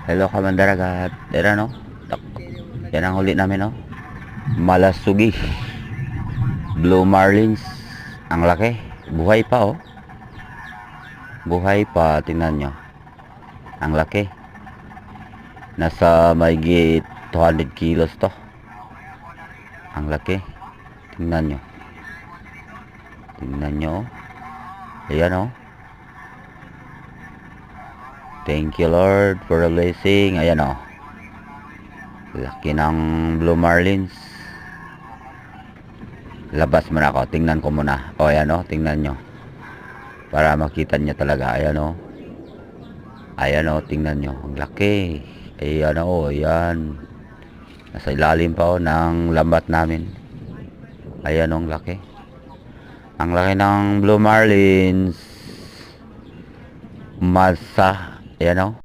Hello kamandaragat. Ayan no. Yan ang huli namin no. Malasugi. Blue Marlins. Ang laki. Buhay pa oh. Buhay pa. Tingnan nyo. Ang laki. Nasa mahigit 200 kilos to. Ang laki. Tingnan nyo. Tingnan nyo. Ayan oh. Thank you Lord for the blessing. Ayan oh. Laki ng Blue Marlins. Labas muna ako. Tingnan ko muna. O ayan o. Tingnan nyo. Para makita nyo talaga. Ayan o. Ayan o. Tingnan nyo. Ang laki. Ayan o. Ayan. Nasa ilalim pa o ng lambat namin. Ayan o. Ang laki. Ang laki ng Blue Marlins. Masa. Ayan o.